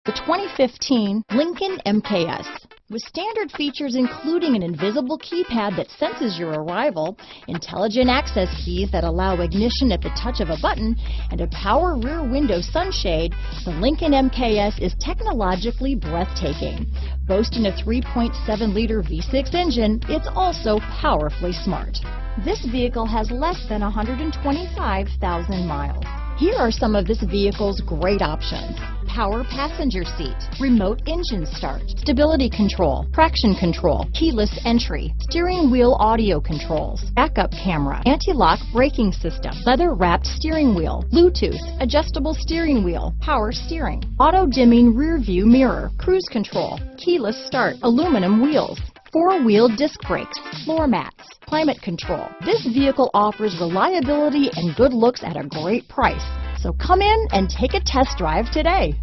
The 2015 Lincoln MKS. With standard features including an invisible keypad that senses your arrival, intelligent access keys that allow ignition at the touch of a button, and a power rear window sunshade, the Lincoln MKS is technologically breathtaking. Boasting a 3.7-liter V6 engine, it's also powerfully smart. This vehicle has less than 125,000 miles. Here are some of this vehicle's great options: power passenger seat, remote engine start, stability control, traction control, keyless entry, steering wheel audio controls, backup camera, anti-lock braking system, leather-wrapped steering wheel, Bluetooth, adjustable steering wheel, power steering, auto-dimming rear view mirror, cruise control, keyless start, aluminum wheels, four-wheel disc brakes, floor mats, climate control. This vehicle offers reliability and good looks at a great price. So come in and take a test drive today.